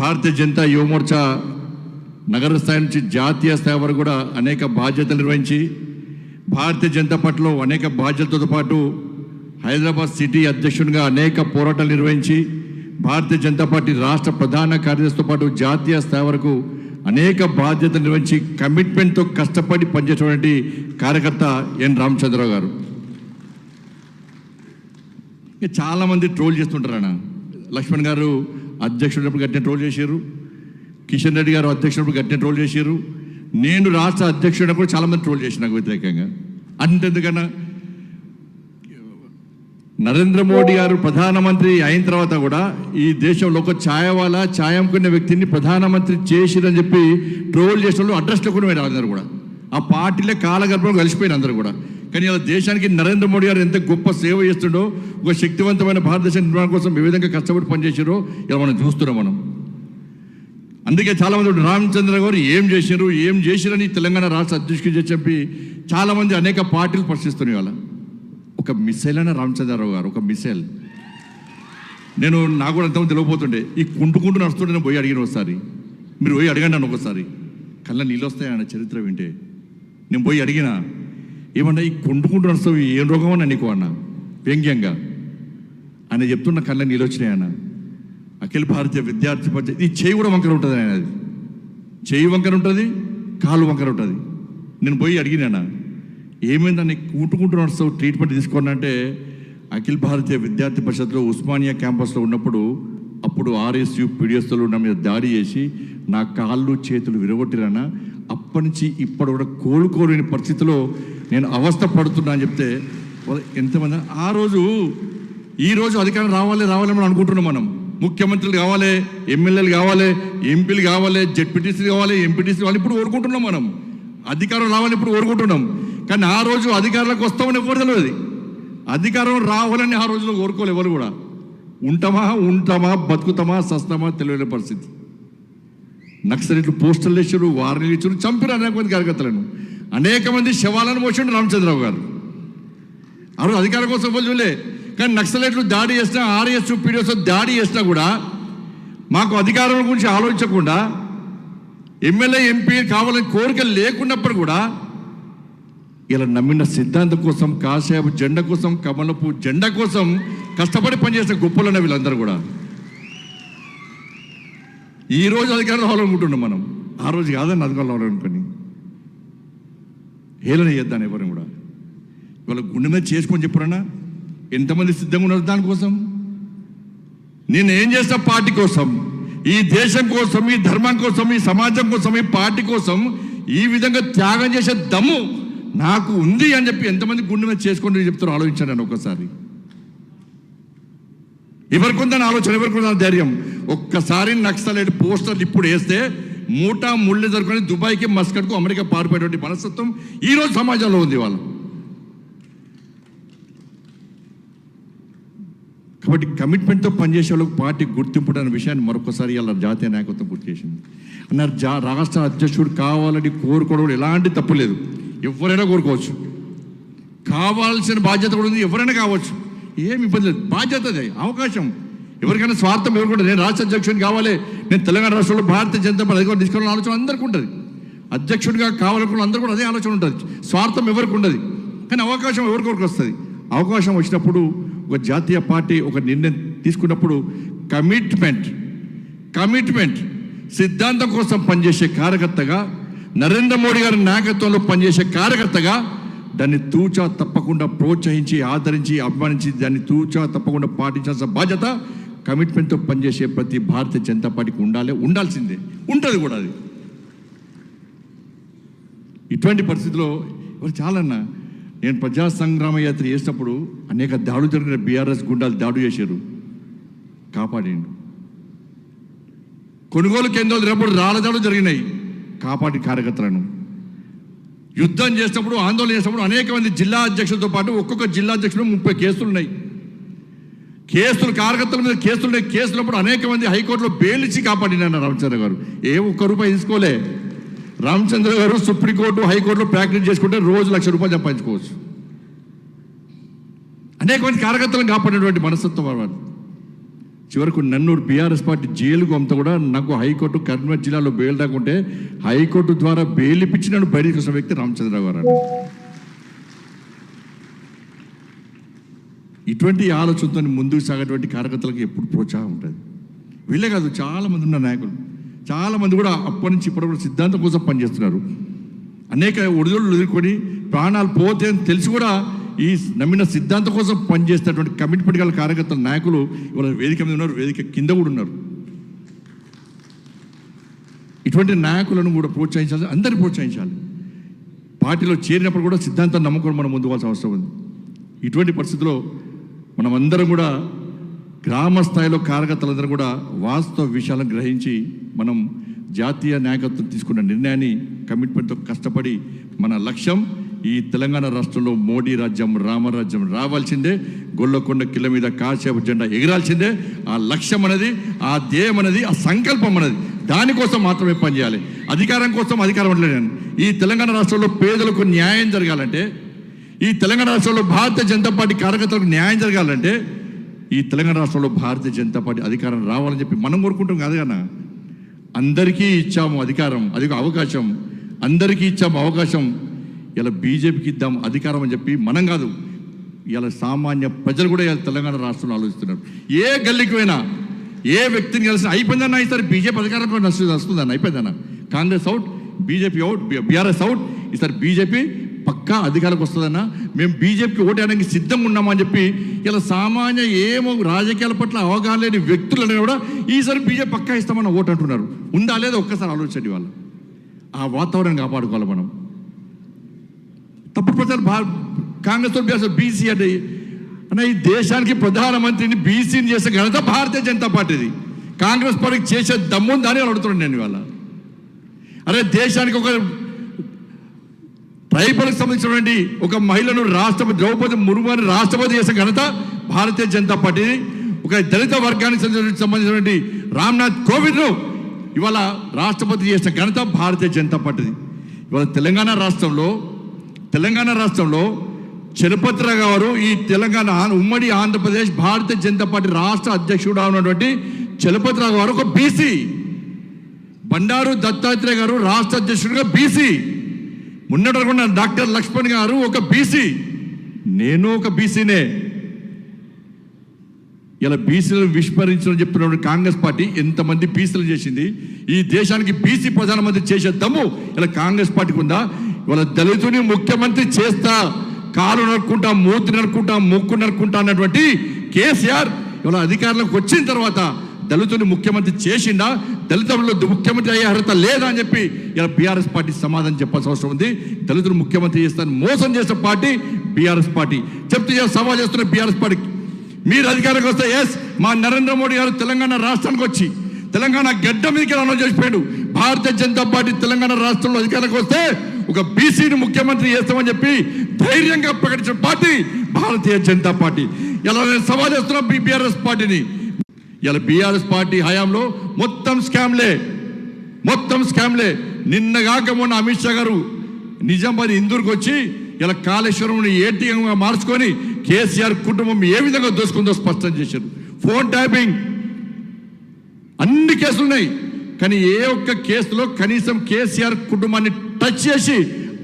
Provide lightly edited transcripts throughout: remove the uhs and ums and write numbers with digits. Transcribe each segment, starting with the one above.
భారతీయ జనతా యువమోర్చా నగర స్థాయి నుంచి జాతీయ స్థాయి వరకు కూడా అనేక బాధ్యతలు నిర్వహించి భారతీయ జనతా పార్టీలో అనేక బాధ్యతలతో పాటు హైదరాబాద్ సిటీ అధ్యక్షునిగా అనేక పోరాటాలు నిర్వహించి భారతీయ జనతా పార్టీ రాష్ట్ర ప్రధాన కార్యదర్శితో పాటు జాతీయ స్థాయి వరకు అనేక బాధ్యతలు నిర్వహించి కమిట్మెంట్తో కష్టపడి పనిచేసేటువంటి కార్యకర్త ఎన్ రామచంద్రరావు గారు. చాలామంది ట్రోల్ చేస్తుంటారు అన్న. లక్ష్మణ్ గారు అధ్యక్షుడినప్పుడు గట్టిన ట్రోల్ చేశారు, కిషన్ రెడ్డి గారు అధ్యక్షుడినప్పుడు గట్టిన ట్రోల్ చేశారు, నేను రాష్ట్ర అధ్యక్షుడినప్పుడు చాలామంది ట్రోల్ చేశారు నాకు వ్యతిరేకంగా. అంతెందుకన్నా నరేంద్ర మోడీ గారు ప్రధానమంత్రి అయిన తర్వాత కూడా ఈ దేశంలో ఒక ఛాయవాలా ఛాయ అమ్ముకునే వ్యక్తిని ప్రధానమంత్రి చేసిరని చెప్పి ట్రోల్ చేసిన వాళ్ళు అడ్రస్లో కూడా మీరు అందరూ కూడా ఆ పార్టీలే కాలగర్భంలో కలిసిపోయిన అందరూ కూడా. కానీ ఇలా దేశానికి నరేంద్ర మోడీ గారు ఎంత గొప్ప సేవ చేస్తుండో, ఒక శక్తివంతమైన భారతదేశ నిర్మాణం కోసం ఏ విధంగా కష్టపడి పనిచేసారో ఇలా మనం చూస్తున్నాం మనం. అందుకే చాలామంది రామచంద్ర గారు ఏం చేసిరని తెలంగాణ రాష్ట్ర అధ్యక్షుడు చెప్పి చాలామంది అనేక పార్టీలు ప్రశ్నిస్తున్నాయి. వాళ్ళ ఒక మిసైల్ అయినా రామచంద్రరావు గారు ఒక మిసైల్. నాకు కూడా అంతమంది తెలియపోతుండే, ఈ కుంటుకుంటూ నడుస్తుంటే నేను పోయి అడిగిన ఒకసారి, మీరు పోయి అడగండి అన్న ఒకసారి, కళ్ళ నీళ్ళు వస్తాయన్న చరిత్ర వింటే. నేను పోయి అడిగిన, ఏమన్నా ఈ కుంటుకుంటూ నడుస్తావు ఏం రోగం అన్నా నీకు అన్న వ్యంగ్యంగా. ఆయన చెప్తున్న కళ్ళ నీళ్ళు వచ్చినాయన్న. అఖిల భారతీయ విద్యార్థి పరిషత్ ఈ చేయి కూడా వంకర ఉంటుంది ఆయన, అది చేయి వంకర ఉంటుంది, కాలు వంకర ఉంటుంది. నేను పోయి అడిగినా, ఏమైందని కూటుకుంటూ నడుస్తావు ట్రీట్మెంట్ తీసుకోండి అంటే, అఖిల భారతీయ విద్యార్థి పరిషత్లో ఉస్మానియా క్యాంపస్లో ఉన్నప్పుడు అప్పుడు ఆర్ఎస్యు పీడిఎస్లో నా మీద దాడి చేసి నా కాళ్ళు చేతులు విరగొట్టిరానా. అప్పటి నుంచి ఇప్పటి కూడా కోలుకోలేని పరిస్థితిలో నేను అవస్థ పడుతున్నా అని చెప్తే ఎంతమంది ఆ రోజు ఈరోజు అధికారం రావాలని మనం అనుకుంటున్నాం. మనం ముఖ్యమంత్రులు కావాలి, ఎమ్మెల్యేలు కావాలి, ఎంపీలు కావాలి, జెడ్పీటీసీలు కావాలి, ఎంపీటీసీ కావాలి, ఇప్పుడు కోరుకుంటున్నాం మనం. అధికారం రావాలని ఇప్పుడు కోరుకుంటున్నాం. కానీ ఆ రోజు అధికారంలోకి వస్తామని ఎవరు తెలియదు. అధికారం రావాలని ఆ రోజులో కోరుకోవాలి ఎవరు కూడా. ఉంటామా బతుకుతామా సస్తామా తెలియని పరిస్థితి. నక్సలైట్లు పోస్టర్లు వేసారు, వార్నీలు ఇచ్చారు, చంపిన అనేక మంది కార్యకర్తలను, అనేక మంది శవాలను మోసిండు రామచంద్రరావు గారు. ఆ రోజు అధికారం కోసం చూడలే. కానీ నక్సలైట్లు దాడి చేసినా, ఆర్ఎస్ పీడిఎస్ దాడి చేసినా కూడా మాకు అధికారం గురించి ఆలోచించకుండా, ఎమ్మెల్యే ఎంపీ కావాలని కోరిక లేకున్నప్పుడు కూడా ఇలా నమ్మిన సిద్ధాంతం కోసం, కాషాయపు జెండా కోసం, కమలపు జెండా కోసం కష్టపడి పనిచేసిన గొప్పలన్న వీళ్ళందరూ కూడా ఈరోజు అధికారంలో రావాలనుకుంటున్నాం మనం. ఆ రోజు కాదని అధికారంలో రావాలనుకొని హేళన చేద్దాం ఎవరిని కూడా. ఇవాళ గుండె మీద చేసుకొని చెప్పారన్నా, ఎంతమంది సిద్ధంగా ఉన్నారు దానికోసం. నేను ఏం చేస్తా పార్టీ కోసం, ఈ దేశం కోసం, ఈ ధర్మం కోసం, ఈ సమాజం కోసం, ఈ పార్టీ కోసం ఈ విధంగా త్యాగం చేసే దమ్ము నాకు ఉంది అని చెప్పి ఎంతమంది గుండె మీద చేసుకొని చెప్తారో ఆలోచించాను ఒకసారి. ఎవరికి ఉందని ఆలోచన, ఎవరికి ఉందని ధైర్యం. ఒక్కసారి నక్సలైట్ పోస్టర్లు ఇప్పుడు వేస్తే మూటా ముళ్ళు జరుపుకొని దుబాయ్కి, మస్కట్కు, అమెరికా పారిపోయేటువంటి మనస్తత్వం ఈరోజు సమాజంలో ఉంది వాళ్ళ. కాబట్టి కమిట్మెంట్తో పనిచేసే వాళ్ళకి పార్టీ గుర్తింపు అనే విషయాన్ని మరొకసారి ఇలా జాతీయ నాయకత్వం గుర్తు చేసింది. అన్నారు రాష్ట్ర అధ్యక్షుడు కావాలని కోరుకోవడం ఎలాంటి తప్పు లేదు, ఎవరైనా కోరుకోవచ్చు. కావాల్సిన బాధ్యత కూడా ఉంది, ఎవరైనా కావచ్చు, ఏమి ఇబ్బంది లేదు. బాధ్యత అదే, అవకాశం. ఎవరికైనా స్వార్థం ఎవరికి, నేను రాష్ట్ర అధ్యక్షుడిని కావాలి, నేను తెలంగాణ రాష్ట్రంలో భారతీయ జనతా పార్టీ అధికారం తీసుకోవాలని ఆలోచన అందరికీ ఉంటుంది. అధ్యక్షుడిగా కావాలనుకున్న అందరూ కూడా అదే ఆలోచన ఉంటుంది. స్వార్థం ఎవరికి ఉండదు. కానీ అవకాశం ఎవరికొరికి వస్తుంది. అవకాశం వచ్చినప్పుడు ఒక జాతీయ పార్టీ ఒక నిర్ణయం తీసుకున్నప్పుడు కమిట్మెంట్ సిద్ధాంతం కోసం పనిచేసే కార్యకర్తగా, నరేంద్ర మోడీ గారి నాయకత్వంలో పనిచేసే కార్యకర్తగా దాన్ని తూచా తప్పకుండా ప్రోత్సహించి, ఆదరించి, అభిమానించి దాన్ని తూచా తప్పకుండా పాటించాల్సిన బాధ్యత కమిట్మెంట్తో పనిచేసే ప్రతి భారతీయ జనతా పార్టీకి ఉండాల్సిందే, ఉంటుంది కూడా. అది ఇటువంటి పరిస్థితిలో చాలన్నా, నేను ప్రజా సంగ్రామ యాత్ర చేసినప్పుడు అనేక దాడులు జరిగిన, బీఆర్ఎస్ గుండాలు దాడు చేశారు, కాపాడిండు. కొనుగోలు కేంద్రాలు జరిగినప్పుడు రాళ్ళ దాడులు జరిగినాయి, కాపాడి కార్యకర్తలను. యుద్ధం చేసినప్పుడు, ఆందోళన చేసినప్పుడు అనేక మంది జిల్లా అధ్యక్షులతో పాటు ఒక్కొక్క జిల్లా అధ్యక్షులు 30 కేసులు ఉన్నాయి. కార్యకర్తల మీద కేసులు ఉన్నాయి. కేసులప్పుడు అనేక మంది హైకోర్టులో బెయిల్ ఇచ్చి కాపాడినారు రామచంద్ర గారు. ఒక్క రూపాయి తీసుకోలే. రామచంద్ర గారు సుప్రీంకోర్టు, హైకోర్టులో ప్రాక్టీస్ చేసుకుంటే రోజు ₹1,00,000 సంపాదించుకోవచ్చు. అనేక మంది కార్యకర్తలను కాపాడినటువంటి మనస్తత్వం వారు. చివరకు నన్నూరు బీఆర్ఎస్ పార్టీ జైలుకు అంతా కూడా నాకు హైకోర్టు కరీంనగర్ జిల్లాలో బెయిల్ రాకుంటే హైకోర్టు ద్వారా బెయిల్ ఇప్పించి నన్ను బయటకు వచ్చిన వ్యక్తి రామచంద్రరావు గారు. ఇటువంటి ఆలోచనతో ముందుకు సాగేటువంటి కార్యకర్తలకు ఎప్పుడు ప్రోత్సాహం ఉంటుంది. వీళ్ళే కాదు, చాలామంది ఉన్న నాయకులు, చాలామంది కూడా అప్పటి నుంచి ఇప్పటి కూడా సిద్ధాంతం కోసం పనిచేస్తున్నారు. అనేక ఒడిదొడులు ఎదుర్కొని ప్రాణాలు పోతే అని తెలిసి కూడా ఈ నమ్మిన సిద్ధాంతం కోసం పనిచేసేటువంటి కమిట్మెంట్ గల కార్యకర్తల నాయకులు ఇవాళ వేదిక మీద ఉన్నారు, వేదిక కింద కూడా ఉన్నారు. ఇటువంటి నాయకులను కూడా ప్రోత్సహించాలి, అందరినీ ప్రోత్సహించాలి. పార్టీలో చేరినప్పుడు కూడా సిద్ధాంతాన్ని నమ్ముకొని మనం ముందుకు పోవాల్సిన అవసరం ఉంది. ఇటువంటి పరిస్థితుల్లో మనం అందరం కూడా గ్రామ స్థాయిలో కార్యకర్తలందరూ కూడా వాస్తవ విషయాలను గ్రహించి మనం జాతీయ నాయకత్వం తీసుకున్న నిర్ణయాన్ని కమిట్మెంట్తో కష్టపడి మన లక్ష్యం ఈ తెలంగాణ రాష్ట్రంలో మోడీ రాజ్యం, రామరాజ్యం రావాల్సిందే, గొల్లకొండ కిల్ల మీద కాసేపు జెండా ఎగరాల్సిందే. ఆ లక్ష్యం అనేది, ఆ ధ్యేయం అనేది, ఆ సంకల్పం అనేది, దానికోసం మాత్రమే పనిచేయాలి. అధికారం కోసం అధికారం ఉండలేను. ఈ తెలంగాణ రాష్ట్రంలో పేదలకు న్యాయం జరగాలంటే, ఈ తెలంగాణ రాష్ట్రంలో భారతీయ జనతా పార్టీ కార్యకర్తలకు న్యాయం జరగాలంటే, ఈ తెలంగాణ రాష్ట్రంలో భారతీయ జనతా పార్టీ అధికారం రావాలని చెప్పి మనం కోరుకుంటాం కాదు కన్నా. అందరికీ ఇచ్చాము అధికారం, అది అవకాశం, అందరికీ ఇచ్చాము అవకాశం. ఇలా బీజేపీకి ఇద్దాం అధికారం అని చెప్పి మనం కాదు, ఇలా సామాన్య ప్రజలు కూడా ఇలా తెలంగాణ రాష్ట్రంలో ఆలోచిస్తున్నారు. ఏ గల్లీకి పోయినా, ఏ వ్యక్తిని కలిసిన అయిపోయిందన్నా ఈసారి బీజేపీ అధికారంలో వస్తుందన్న, అయిపోయిందన్న. Congress out, BJP out, BRS out, ఈసారి బీజేపీ పక్కా అధికారంకి వస్తుందన్న, మేము బీజేపీకి ఓటేయడానికి సిద్ధంగా ఉన్నామని చెప్పి ఇలా సామాన్య ఏమో రాజకీయాల పట్ల అవగాహన లేని వ్యక్తులను కూడా ఈసారి బీజేపీ పక్కా ఇస్తామన్న ఓటు అంటున్నారు. ఉందా లేదా ఒక్కసారి ఆలోచించండి. వాళ్ళు ఆ వాతావరణం కాపాడుకోవాలి మనం. తప్పుడు ప్రచారం కాంగ్రెస్ బీసీ అంటే అన్న, ఈ దేశానికి ప్రధానమంత్రిని బీసీని చేసే ఘనత భారతీయ జనతా పార్టీది. కాంగ్రెస్ పార్టీకి చేసే దమ్ము దాన్ని అడుగుతున్నాను నేను ఇవాళ. అరే దేశానికి ఒక ట్రైబల్కి సంబంధించినటువంటి ఒక మహిళను రాష్ట్రపతి ద్రౌపది ముర్ముని రాష్ట్రపతి చేసే ఘనత భారతీయ జనతా పార్టీని. ఒక దళిత వర్గానికి సంబంధించినటువంటి రామ్నాథ్ కోవింద్ను ఇవాళ రాష్ట్రపతి చేసిన ఘనత భారతీయ జనతా పార్టీది. ఇవాళ తెలంగాణ రాష్ట్రంలో చలపతిరావు గారు ఈ తెలంగాణ ఉమ్మడి ఆంధ్రప్రదేశ్ భారతీయ జనతా పార్టీ రాష్ట్ర అధ్యక్షుడు ఉన్నటువంటి చలపతిరావు గారు ఒక బీసీ, బండారు దత్తాత్రేయ గారు రాష్ట్ర అధ్యక్షుడిగా బీసీ, మున్నటకుండా డాక్టర్ లక్ష్మణ్ గారు ఒక బీసీ, నేను ఒక బీసీనే. ఇలా బీసీలను విస్మరించడం చెప్తున్న కాంగ్రెస్ పార్టీ ఎంతమంది బీసీలు చేసింది? ఈ దేశానికి బీసీ ప్రధానమంత్రి చేసే దమ్ము ఇలా కాంగ్రెస్ పార్టీకి ఉందా? ఇవాళ దళితుని ముఖ్యమంత్రి చేస్తా, కాలు నరుక్కుంటా, మూతి నరుక్కుంటా, ముక్కు నరుక్కుంటా అన్నటువంటి కేసీఆర్ ఇవాళ అధికారంలోకి వచ్చిన తర్వాత దళితుని ముఖ్యమంత్రి చేసిండా? దళితుల్లో ముఖ్యమంత్రి అయ్యే అర్హత లేదా అని చెప్పి ఇలా బీఆర్ఎస్ పార్టీ సమాధానం చెప్పాల్సిన అవసరం ఉంది. దళితులు ముఖ్యమంత్రి చేస్తారని మోసం చేసే పార్టీ బీఆర్ఎస్ పార్టీ. చెప్తే సవాల్ చేస్తున్న బీఆర్ఎస్ పార్టీకి, మీరు అధికారంకి వస్తే మా నరేంద్ర మోడీ గారు తెలంగాణ రాష్ట్రానికి వచ్చి తెలంగాణ గడ్డ మీదకి అనౌన్స్ చేసిపోయాడు. భారతీయ జనతా పార్టీ తెలంగాణ రాష్ట్రంలో అధికారానికి వస్తే ఒక బీసీని ముఖ్యమంత్రి చేస్తామని చెప్పి ధైర్యంగా ప్రకటించిన పార్టీ భారతీయ జనతా పార్టీ. ఇలా నేను సవాల్ చేస్తున్నా బీఆర్ఎస్ పార్టీని. ఇలా బీఆర్ఎస్ పార్టీ హయాంలో మొత్తం స్కామ్లే. నిన్నగాక మొన్న అమిత్ షా గారు నిజామాబాద్ ఇందూరుకు వచ్చి ఇలా కాళేశ్వరం ఏటీఎంగా మార్చుకొని కేసీఆర్ కుటుంబం ఏ విధంగా దోసుకుందో స్పష్టం చేశారు. ఫోన్ ట్యాపింగ్ అన్ని కేసులు ఉన్నాయి, కానీ ఏ ఒక్క కేసులో కనీసం కేసీఆర్ కుటుంబాన్ని టచ్ చేసి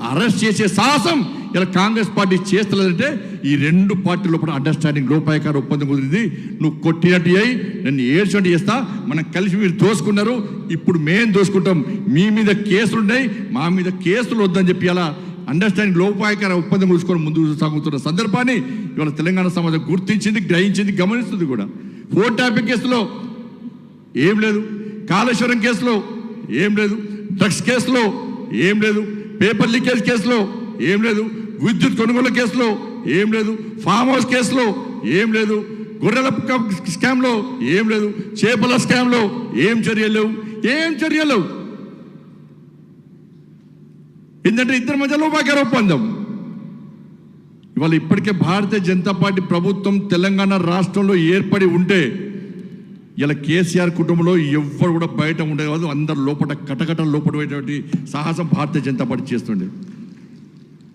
అరెస్ట్ చేసే సాహసం ఇలా కాంగ్రెస్ పార్టీ చేస్తలేదంటే ఈ రెండు పార్టీల లోపల అండర్స్టాండింగ్ లోపాయకార ఒప్పందం కుదిరింది. నువ్వు కొట్టినట్టు అయ్యి నన్ను ఏడ్చినట్టు చేస్తా, మనం కలిసి మీరు దోసుకున్నారు, ఇప్పుడు మేము దోసుకుంటాం, మీ మీద కేసులున్నాయి, మా మీద కేసులు వద్దని చెప్పి అలా అండర్స్టాండింగ్ లోపాయకార ఒప్పందం కూర్చుకొని ముందుకు సాగుతున్న సందర్భాన్ని ఇవాళ తెలంగాణ సమాజం గుర్తించింది, గ్రహించింది, గమనిస్తుంది కూడా. ఫోన్ ట్యాపింగ్ కేసులో ఏం లేదు, కాళేశ్వరం కేసులో ఏం లేదు, డ్రగ్స్ కేసులో ఏం లేదు, పేపర్ లీకేజ్ కేసులో ఏం లేదు, విద్యుత్ కొనుగోలు కేసులో ఏం లేదు, ఫామ్ హౌస్ కేసులో ఏం లేదు, గొర్రెల స్కామ్లో ఏం లేదు, చేపల స్కామ్లో ఏం చర్యలు లేవు. ఎందుకంటే ఇద్దరి మధ్య లోపాయకార ఒప్పందం. ఇవాళ ఇప్పటికే భారతీయ జనతా పార్టీ ప్రభుత్వం తెలంగాణ రాష్ట్రంలో ఏర్పడి ఉంటే ఇలా కేసీఆర్ కుటుంబంలో ఎవ్వరు కూడా బయట ఉండే కాదు, అందరు లోపల కటకట లోపడేటువంటి సాహసం భారతీయ జనతా పార్టీ చేస్తుండే.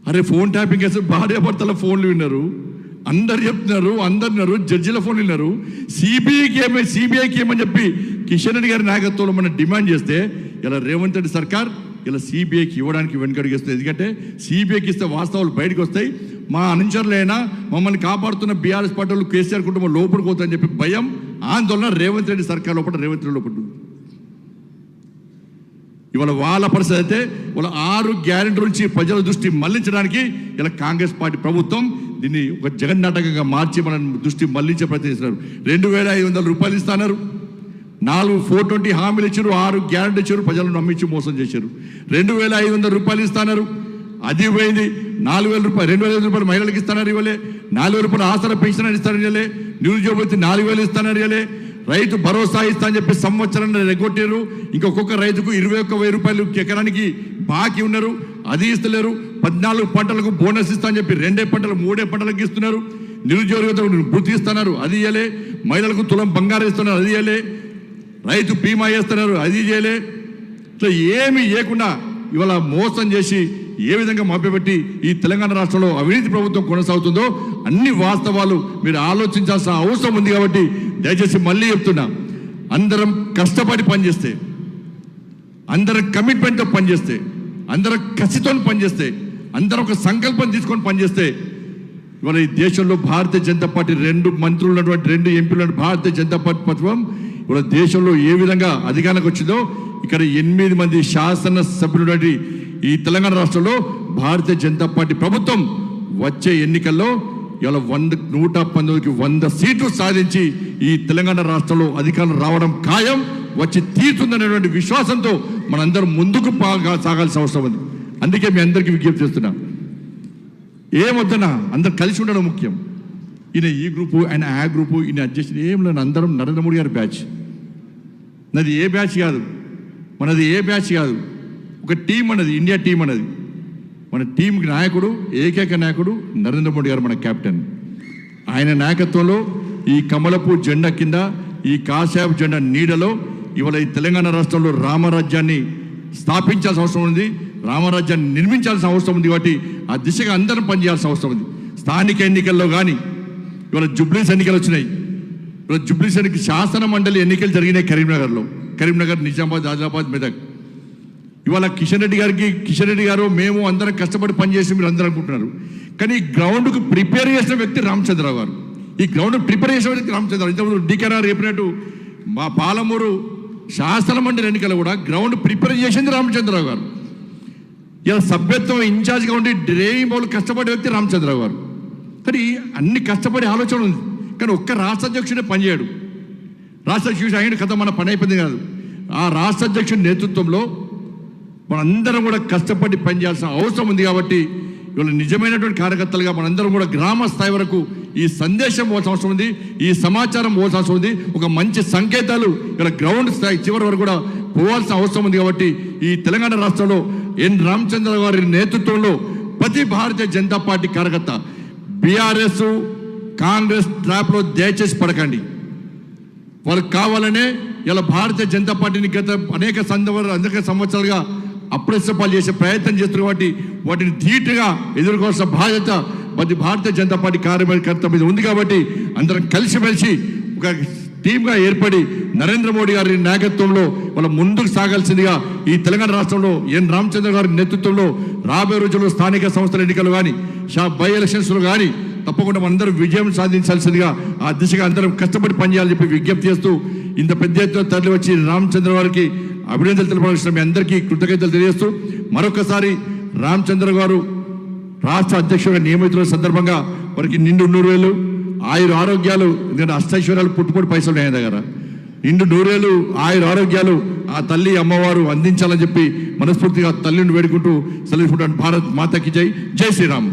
అరే ఫోన్ ట్యాపింగ్ కేసు భార్యాభర్తల ఫోన్లు విన్నారు, అందరు చెప్తున్నారు, అందరున్నారు, జడ్జిల ఫోన్ విన్నారు. సిబిఐకి ఏమని చెప్పి కిషన్ రెడ్డి గారి నాయకత్వంలో మనం డిమాండ్ చేస్తే ఇలా రేవంత్ రెడ్డి సర్కార్ ఇలా సిబిఐకి ఇవ్వడానికి వెనుకడుగేస్తుంది. ఎందుకంటే సిబిఐకి ఇస్తే వాస్తవాలు బయటకు వస్తాయి. మా అనుచరులైనా మమ్మల్ని కాపాడుతున్న బీఆర్ఎస్ పార్టీలు కేసీఆర్ కుటుంబం లోపలికి పోతుందని చెప్పి భయం, ఆందోళన రేవంత్ రెడ్డి సర్కార్ లోపల, రేవంత్ రెడ్డి లోపల. ఇవాళ వాళ్ళ పరిస్థితి అయితే ఇవాళ 6 గ్యారెంటీ నుంచి ప్రజల దృష్టి మళ్లించడానికి ఇలా కాంగ్రెస్ పార్టీ ప్రభుత్వం దీన్ని ఒక జగన్నాటకంగా మార్చి మన దృష్టి మళ్లించే ప్రయత్నిస్తున్నారు. 2,500 రూపాయలు ఇస్తున్నారు, 4 420 హామీలు ఇచ్చారు, 6 గ్యారెంటీ ఇచ్చారు, ప్రజలను నమ్మించి మోసం చేశారు. 2,500 రూపాయలు ఇస్తున్నారు, అది పోయింది. 4,000 రూపాయలు, 2,500 రూపాయలు మహిళలకు ఇస్తున్నారు ఇవ్వలే. 4,000 రూపాయలు ఆసరా పెన్షన్ ఇస్తారని ఇవ్వలే. నిరుద్యోగ వృత్తి 4,000 ఇస్తున్నారు ఇవ్వలే. రైతు భరోసా ఇస్తా అని చెప్పి సంవత్సరాన్ని రెగ్గొట్టారు. ఇంకొక రైతుకు 21,000 రూపాయలు ఎకరానికి బాకీ ఉన్నారు, అది ఇస్తలేరు. 14 పంటలకు బోనస్ ఇస్తా అని చెప్పి 2 పంటలు 3 పంటలకు ఇస్తున్నారు. నిరుద్యోగ వృత్తి ఇస్తున్నారు, అది ఇయ్యలే. మహిళలకు తులం బంగారం ఇస్తున్నారు, అది ఇయ్యలే. రైతు బీమా చేస్తున్నారు, అది చేయలే. ఇట్లా ఏమి చేయకుండా ఇవాళ మోసం చేసి ఏ విధంగా మభ్యపెట్టి ఈ తెలంగాణ రాష్ట్రంలో అవినీతి ప్రభుత్వం కొనసాగుతుందో అన్ని వాస్తవాలు మీరు ఆలోచించాల్సిన అవసరం ఉంది. కాబట్టి దయచేసి మళ్ళీ చెప్తున్నా, అందరం కష్టపడి పనిచేస్తే, అందరం కమిట్మెంట్తో పనిచేస్తే, అందరం కసితో పనిచేస్తే, అందరం ఒక సంకల్పం తీసుకొని పనిచేస్తే ఇవాళ ఈ దేశంలో భారతీయ జనతా పార్టీ 2 మంత్రులు ఉన్నటువంటి 2 ఎంపీలు భారతీయ జనతా పార్టీ ప్రభుత్వం ఇవాళ దేశంలో ఏ విధంగా అధికారానికి వచ్చిందో ఇక్కడ 8 మంది శాసన సభ్యులు ఈ తెలంగాణ రాష్ట్రంలో భారతీయ జనతా పార్టీ ప్రభుత్వం వచ్చే ఎన్నికల్లో ఇవాళ 119కి 100 సీట్లు సాధించి ఈ తెలంగాణ రాష్ట్రంలో అధికారం రావడం ఖాయం, వచ్చి తీరుతుందనేటువంటి విశ్వాసంతో మనందరం ముందుకు సాగాల్సిన అవసరం ఉంది. అందుకే మీ అందరికీ విజ్ఞప్తి చేస్తున్నా, ఏమొద్దనా అందరు కలిసి ఉండడం ముఖ్యం. ఈయన ఈ గ్రూపు, ఆయన ఆ గ్రూపు, ఈయన అడ్జస్ట్ ఏం లేదు. అందరం నరేంద్ర మోడీ గారి బ్యాచ్. నాది ఏ బ్యాచ్ కాదు, మనది ఏ బ్యాచ్ కాదు, ఒక టీం అన్నది, ఇండియా టీం అన్నది. మన టీంకి నాయకుడు, ఏకైక నాయకుడు నరేంద్ర మోడీ గారు, మన కెప్టెన్. ఆయన నాయకత్వంలో ఈ కమలపు జెండా కింద, ఈ కాషాయపు జెండా నీడలో ఇవాళ ఈ తెలంగాణ రాష్ట్రంలో రామరాజ్యాన్ని స్థాపించాల్సిన అవసరం ఉంది, రామరాజ్యాన్ని నిర్మించాల్సిన అవసరం ఉంది. కాబట్టి ఆ దిశగా అందరం పనిచేయాల్సిన అవసరం ఉంది. స్థానిక ఎన్నికల్లో కానీ ఇవాళ జుబ్లీస్ ఎన్నికలు వచ్చినాయి. ఇవాళ జుబ్లీస్ ఎన్నిక శాసన మండలి ఎన్నికలు జరిగినాయి కరీంనగర్లో. కరీంనగర్, నిజామాబాద్, ఆదిలాబాద్, మెదక్. ఇవాళ కిషన్ రెడ్డి గారు మేము అందరం కష్టపడి పనిచేసి మీరు అందరూ అనుకుంటున్నారు. కానీ గ్రౌండ్కు ప్రిపేర్ చేసిన వ్యక్తి రామచంద్రరావు గారు. ఈ గ్రౌండ్ ప్రిపేర్ చేసిన వ్యక్తి రామచంద్రరావు. ఇంతకుముందు డీకేఆర్ చెప్పినట్టు మా పాలమూరు శాసన మండలి ఎన్నికలు కూడా గ్రౌండ్ ప్రిపేర్ చేసింది రామచంద్రరావు గారు. ఇలా సభ్యత్వం ఇన్ఛార్జ్గా ఉండి డ్రైవింగ్ బౌల్ కష్టపడే వ్యక్తి రామచంద్రరావు గారు. కానీ అన్ని కష్టపడే ఆలోచన ఉంది. కానీ ఒక్క రాష్ట్ర అధ్యక్షుడే పనిచేయడు. రాష్ట్ర అధ్యక్షుడు అయిన కథ మన పని అయిపోయింది కాదు. ఆ రాష్ట్ర అధ్యక్షుడి నేతృత్వంలో మనందరం కూడా కష్టపడి పనిచేయాల్సిన అవసరం ఉంది. కాబట్టి ఇవాళ నిజమైనటువంటి కార్యకర్తలుగా మనందరం కూడా గ్రామ స్థాయి వరకు ఈ సందేశం పోవాల్సిన అవసరం ఉంది, ఈ సమాచారం పోవాల్సిన అవసరం ఉంది. ఒక మంచి సంకేతాలు ఇలా గ్రౌండ్ స్థాయి చివరి వరకు కూడా పోవాల్సిన అవసరం ఉంది. కాబట్టి ఈ తెలంగాణ రాష్ట్రంలో ఎన్ రామచంద్ర గారి నేతృత్వంలో ప్రతి భారతీయ జనతా పార్టీ కార్యకర్త బీఆర్ఎస్ కాంగ్రెస్ ట్రాప్లో దయచేసి పడకండి. వాళ్ళకి కావాలనే ఇలా భారతీయ జనతా పార్టీని గత అనేక సంవత్సరాలుగా అప్రశ్నపాలు చేసే ప్రయత్నం చేస్తున్నారు. కాబట్టి వాటిని ధీటుగా ఎదుర్కోవాల్సిన బాధ్యత ప్రతి భారతీయ జనతా పార్టీ కార్యకర్త మీద ఉంది. కాబట్టి అందరం కలిసిమెలిసి ఒక టీమ్గా ఏర్పడి నరేంద్ర మోడీ గారి నాయకత్వంలో వాళ్ళ ముందుకు సాగాల్సిందిగా ఈ తెలంగాణ రాష్ట్రంలో ఎన్ రామచంద్ర గారి నేతృత్వంలో రాబోయే రోజుల్లో స్థానిక సంస్థల ఎన్నికలు కానీ బై ఎలక్షన్స్లో కానీ తప్పకుండా మనందరం విజయం సాధించాల్సిందిగా ఆ దిశగా అందరం కష్టపడి పనిచేయాలని చెప్పి విజ్ఞప్తి చేస్తూ ఇంత పెద్ద ఎత్తున తరలి వచ్చి రామచంద్ర గారికి అభినందనలు తెలపాల్సిన మీ అందరికీ కృతజ్ఞతలు తెలియజేస్తూ మరొకసారి రామచంద్ర గారు రాష్ట్ర అధ్యక్షుడిగా నియమితుల సందర్భంగా వారికి నిండు 100,000 ఆయుర ఆరోగ్యాలు, ఎందుకంటే అష్టైశ్వర్యాలు పుట్టుపడి పైసలు ఆయన దగ్గర నిండు 100,000 ఆయుర ఆరోగ్యాలు ఆ తల్లి అమ్మవారు అందించాలని చెప్పి మనస్ఫూర్తిగా తల్లిని వేడుకుంటూ సెలవుకుంటాను. భారత్ మాతాకి జై, జై శ్రీరామ్.